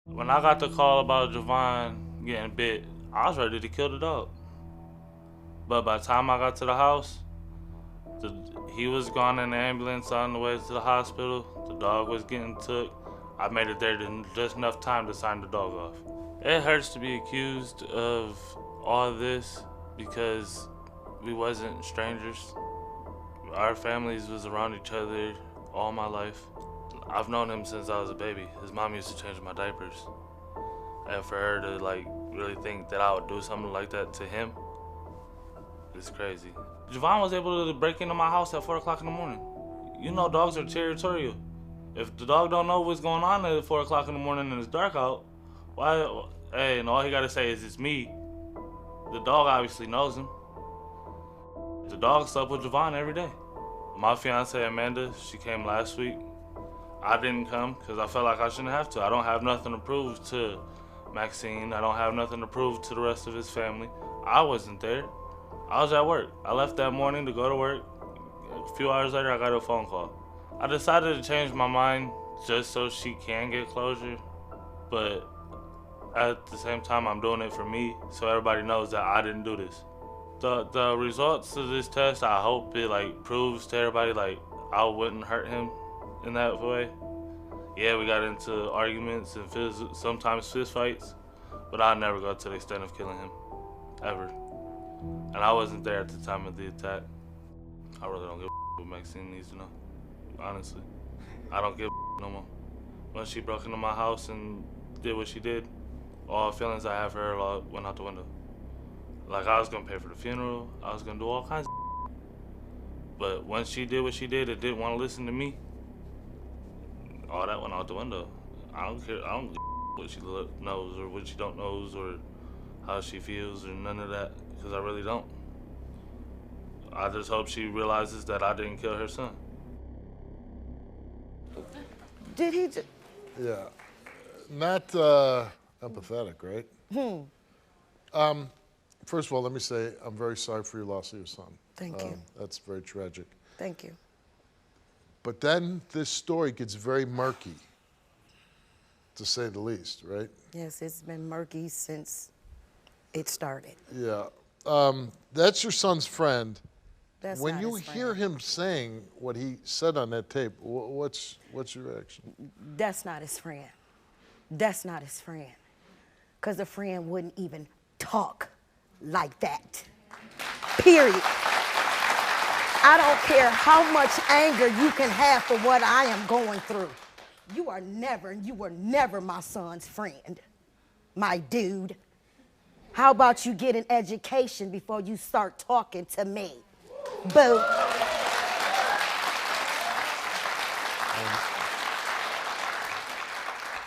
When I got the call about Javon getting bit, I was ready to kill the dog. But by the time I got to the house, he was gone in the ambulance on the way to the hospital. The dog was getting took. I made it there in just enough time to sign the dog off. It hurts to be accused of all this because we wasn't strangers. Our families was around each other all my life. I've known him since I was a baby. His mom used to change my diapers. And for her to really think that I would do something like that to him, it's crazy. Javon was able to break into my house at 4 o'clock in the morning. You know dogs are territorial. If the dog don't know what's going on at 4 o'clock in the morning and it's dark out, why? Hey, and all he gotta say is it's me. The dog obviously knows him. The dog slept with Javon every day. My fiance Amanda, she came last week. I didn't come because I felt like I shouldn't have to. I don't have nothing to prove to Maxine. I don't have nothing to prove to the rest of his family. I wasn't there. I was at work. I left that morning to go to work. A few hours later, I got a phone call. I decided to change my mind just so she can get closure, but at the same time, I'm doing it for me so everybody knows that I didn't do this. The results of this test, I hope it proves to everybody I wouldn't hurt him in that way. Yeah, we got into arguments and sometimes fist fights, but I'll never go to the extent of killing him, ever. And I wasn't there at the time of the attack. I really don't give a what Maxine needs to know, honestly. I don't give a no more. When she broke into my house and did what she did, all feelings I have for her went out the window. I was gonna pay for the funeral, I was gonna do all kinds of but when she did what she did and didn't want to listen to me, all that went out the window. I don't care. I don't give what she knows or what she don't knows or how she feels or none of that because I really don't. I just hope she realizes that I didn't kill her son. Did he just... Yeah. Not empathetic, right? First of all, let me say I'm very sorry for your loss of your son. Thank you. That's very tragic. Thank you. But then this story gets very murky, to say the least, right? Yes, it's been murky since it started. Yeah. That's your son's friend. That's when not you his hear friend. him saying what he said on that tape, what's your reaction? That's not his friend. That's not his friend. Because the friend wouldn't even talk like that. Period. I don't care how much anger you can have for what I am going through. You were never my son's friend, my dude. How about you get an education before you start talking to me? Boo.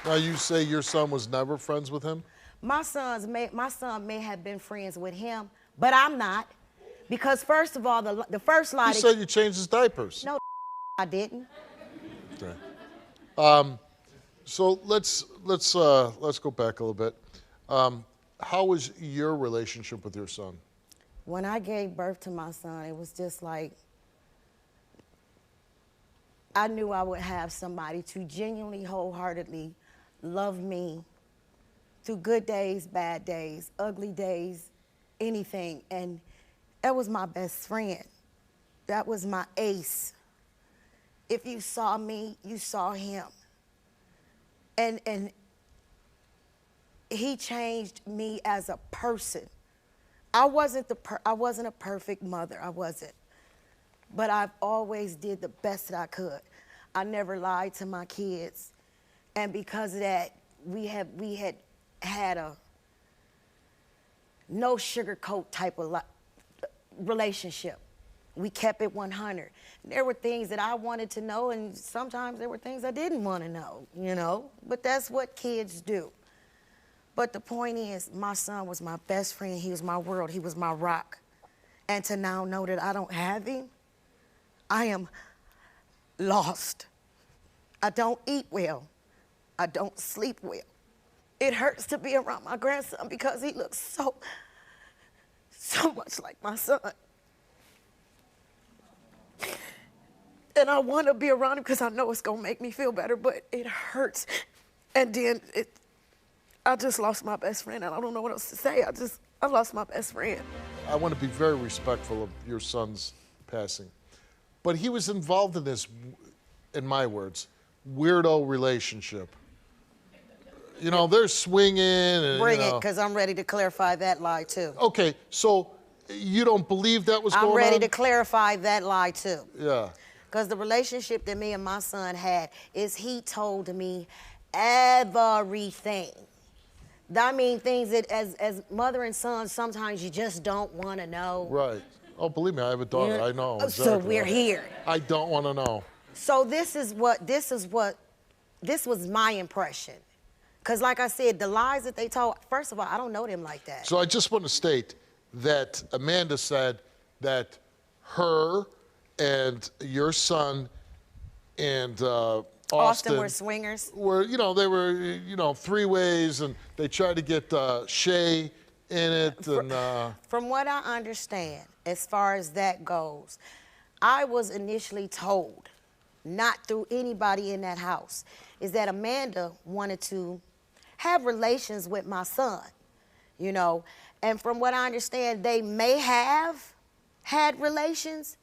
Now you say your son was never friends with him? My son may have been friends with him, but I'm not. Because first of all, the first lie... You said you changed his diapers. No, I didn't. Okay. So let's go back a little bit. How was your relationship with your son? When I gave birth to my son, it was just like I knew I would have somebody to genuinely, wholeheartedly love me through good days, bad days, ugly days, anything. And that was my best friend. That was my ace. If you saw me, you saw him. And he changed me as a person. I wasn't a perfect mother, I wasn't. But I've always did the best that I could. I never lied to my kids. And because of that, we had a no sugarcoat type of relationship. We kept it 100. There were things that I wanted to know, and sometimes there were things I didn't want to know, you know? But that's what kids do. But the point is, my son was my best friend. He was my world. He was my rock. And to now know that I don't have him, I am lost. I don't eat well. I don't sleep well. It hurts to be around my grandson because he looks so much like my son. And I want to be around him because I know it's going to make me feel better, but it hurts. And then I just lost my best friend, and I don't know what else to say. I lost my best friend. I want to be very respectful of your son's passing. But he was involved in this, in my words, weirdo relationship. You know, they're swinging and, Bring you it, know. because I'm ready to clarify that lie, too. Okay, so you don't believe that was going on? I'm ready to clarify that lie, too. Yeah. Because the relationship that me and my son had is he told me everything. I mean, things that as mother and son, sometimes you just don't want to know. Right. Oh, believe me, I have a daughter. Yeah. I know. Exactly. So we're here. I don't want to know. So this was my impression. Because like I said, the lies that they told, first of all, I don't know them like that. So I just want to state that Amanda said that her and your son and Austin were swingers. They were, three ways, and they tried to get Shay in it. And From what I understand, as far as that goes, I was initially told, not through anybody in that house, is that Amanda wanted to have relations with my son, and from what I understand, they may have had relations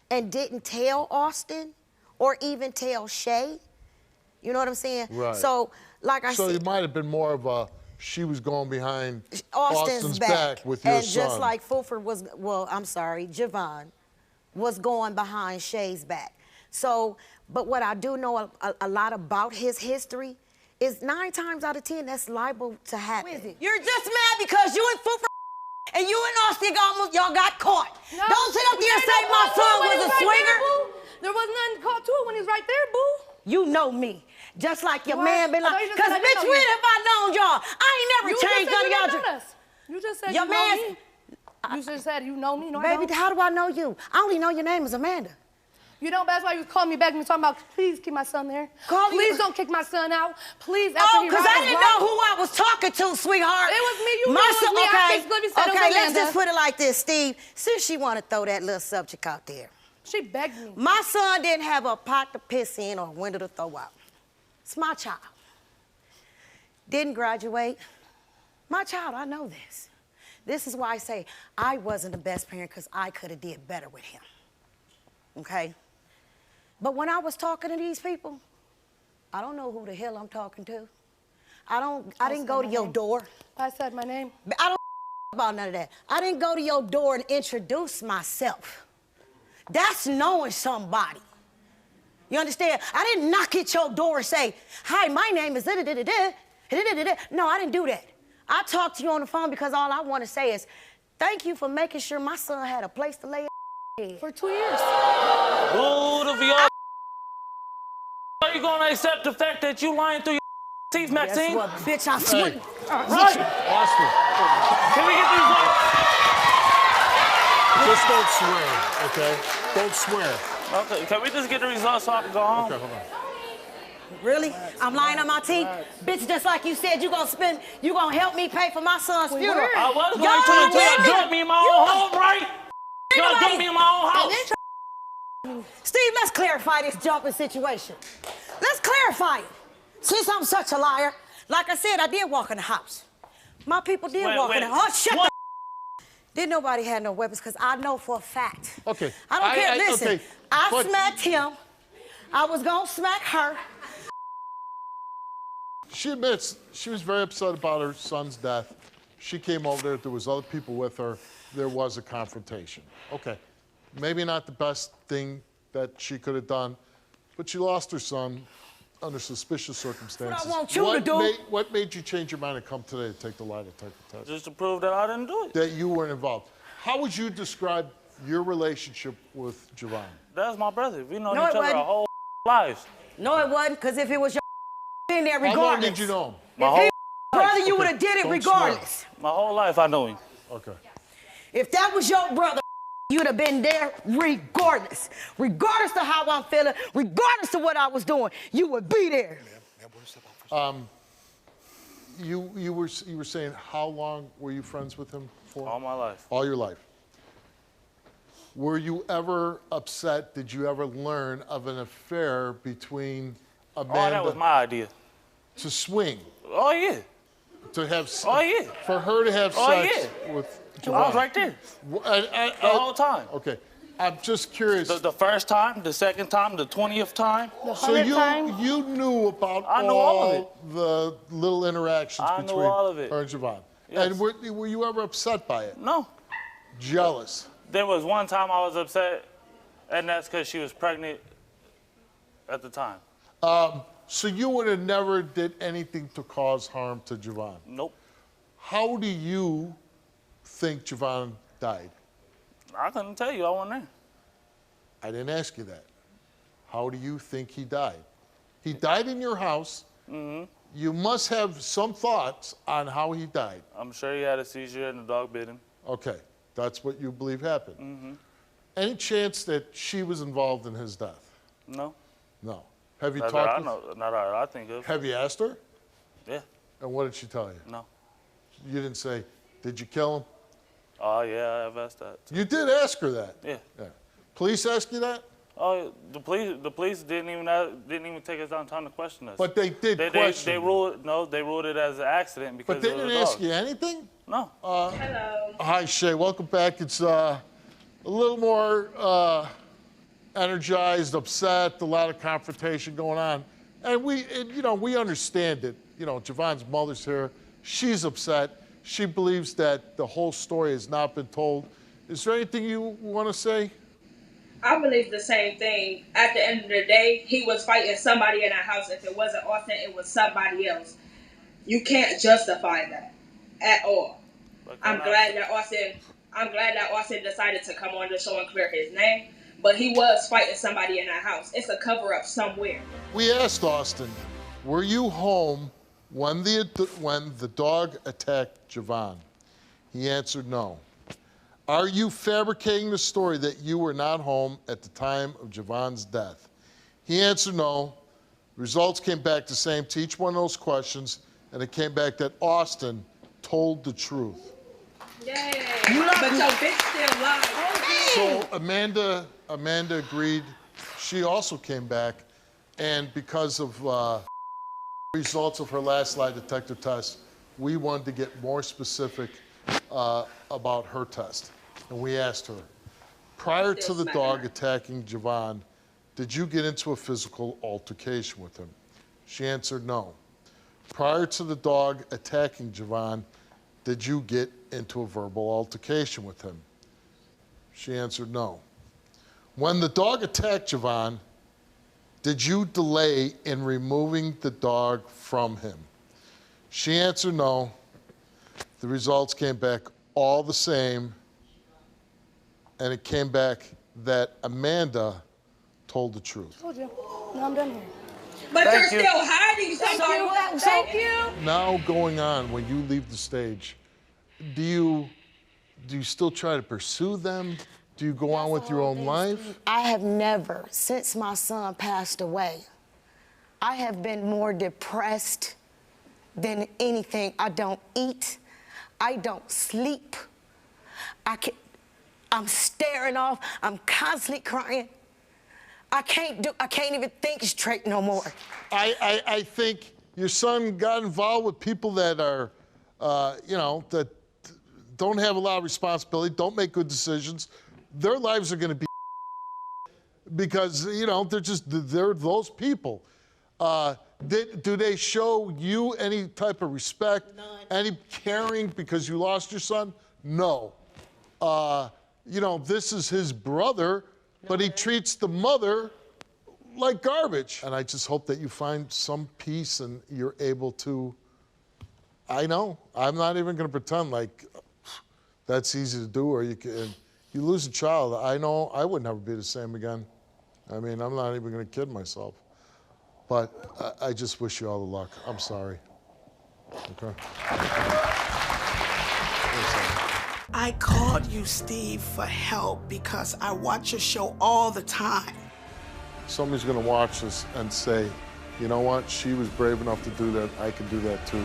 and didn't tell Austin or even tell Shay. You know what I'm saying? Right. So, like I said, it might have been more of a she was going behind Austin's back with your and son. And just like Javon was going behind Shay's back. So, but what I do know a lot about his history is 9 times out of 10 that's liable to happen. You're just mad because you and Fufer and you and Austin y'all got caught. No, don't sit up there and say my son was a swinger. There was nothing caught to it when he's right there, boo. You know me. Just like your What? man been like, because bitch, when have I known y'all? I ain't never changed none of y'all. You just said Your you know man- me. You just said you know me. No, I Baby, don't. how do I know you? I only know your name is Amanda. You know, that's why you was calling me back and talking about, please keep my son there. Please don't kick my son out. Please, after he because rides I didn't know who I was talking to, sweetheart. It was me. You My know it was son, me. I okay, basically said it was okay, let's Amanda. just put it like this, Steve. Since she want to throw that little subject out there. She begged me. My son didn't have a pot to piss in or a window to throw out. It's my child. Didn't graduate. My child, I know this. This is why I say I wasn't the best parent because I could have did better with him. Okay? But when I was talking to these people, I don't know who the hell I'm talking to. I didn't go to your door. I said my name. I don't about none of that. I didn't go to your door and introduce myself. That's knowing somebody. You understand? I didn't knock at your door and say, hi, my name is da-da-da-da-da. No, I didn't do that. I talked to you on the phone because all I want to say is, thank you for making sure my son had a place to lay his head. For 2 years. Both of y'all. Are you gonna accept the fact that you lying through your teeth, Maxine? Guess what, bitch, I swear. Hey. Right. Austin, Can we get these off? just don't swear, okay? Don't swear. Okay, can we just get the results so I can go home? Okay, hold on. Really? I'm lying on my teeth? Bitch, just like you said, you gonna help me pay for my son's funeral. I was going Y'all to until y'all women- dumped me in my own home, right? Y'all dumped me in my own house. Steve, let's clarify this jumping situation. Let's clarify it. Since I'm such a liar, like I said, I did walk in the house. My people did walk in the house. Shut the Didn't nobody have no weapons, because I know for a fact. Okay. I don't care. Listen, okay, I but- smacked him. I was gonna smack her. She admits she was very upset about her son's death. She came over there. There was other people with her. There was a confrontation. Okay. Maybe not the best thing that she could have done, but she lost her son under suspicious circumstances. What I want you to do. What made you change your mind and come today to take the lie detector test? Just to prove that I didn't do it. That you weren't involved. How would you describe your relationship with Javon? That's my brother. We know No, each it other wasn't. our whole lives. No, it wasn't, because if it was your in there How long regardless. did you know him? My If whole he brother, you Okay, would have did it don't regardless. My whole life I know him. Okay. If that was your brother, you'd have been there regardless. Regardless of how I'm feeling, regardless of what I was doing, you would be there. You were saying how long were you friends with him for? All my life. All your life. Were you ever upset? Did you ever learn of an affair between Amanda Oh, that was my idea. to swing? Oh, yeah. to have Oh, yeah. For her to have Oh, sex yeah. with I was right there the whole time. Okay. I'm just curious. The first time, the second time, the 20th time. The So 100th time. you knew about I knew all of the little interactions I knew between all of it. her and Javon. Yes. And were you ever upset by it? No. Jealous? There was one time I was upset, and that's because she was pregnant at the time. So you would have never did anything to cause harm to Javon? Nope. How do you think Javon died? I couldn't tell you. I wasn't there. I didn't ask you that. How do you think he died? He died in your house. Mm-hmm. You must have some thoughts on how he died. I'm sure he had a seizure and the dog bit him. Okay, that's what you believe happened. Mm-hmm. Any chance that she was involved in his death? No. No. Have you Not talked that I with know. Not that I think of. Have you asked her? Yeah. And what did she tell you? No. You didn't say, did you kill him? Oh, yeah, I've asked that. You did ask her that? Yeah. Police ask you that? Oh, the police didn't even take us down time to question us. But they did question they ruled it as an accident because But they it was didn't a ask dog. you anything? No. Hello. Hi, Shay. Welcome back. It's a little more energized, upset, a lot of confrontation going on. And we understand it. You know, Javon's mother's here. She's upset. She believes that the whole story has not been told. Is there anything you want to say? I believe the same thing. At the end of the day, he was fighting somebody in that house. If it wasn't Austin, it was somebody else. You can't justify that at all. I'm glad that Austin decided to come on the show and clear his name, but he was fighting somebody in that house. It's a cover-up somewhere. We asked Austin, were you home when the dog attacked Javon? He answered no. Are you fabricating the story that you were not home at the time of Javon's death? He answered no. Results came back the same to each one of those questions, and it came back that Austin told the truth. Yay! But your bitch still lies. So Amanda agreed. She also came back, and because of results of her last lie detector test, we wanted to get more specific about her test. And we asked her, prior to the dog attacking Javon, did you get into a physical altercation with him? She answered no. Prior to the dog attacking Javon, did you get into a verbal altercation with him? She answered no. When the dog attacked Javon, did you delay in removing the dog from him? She answered no. The results came back all the same, and it came back that Amanda told the truth. Told you. Now I'm done here. But you're still hiding something. Thank you. Now going on, when you leave the stage, do you still try to pursue them? Do you go on with your own life? I have never, since my son passed away, I have been more depressed than anything. I don't eat. I don't sleep. I'm staring off. I'm constantly crying. I can't even think straight no more. I think your son got involved with people that are, that don't have a lot of responsibility, don't make good decisions. Their lives are going to be because, they're those people. Do they show you any type of respect, None. any caring because you lost your son? No. This is his brother, but he treats the mother like garbage. And I just hope that you find some peace and you're able to, I'm not even going to pretend like that's easy to do, or you lose a child. I know I would never be the same again. I mean, I'm not even going to kid myself. But I just wish you all the luck. I'm sorry. Okay? I called you, Steve, for help because I watch your show all the time. Somebody's going to watch this and say, you know what? She was brave enough to do that. I can do that too.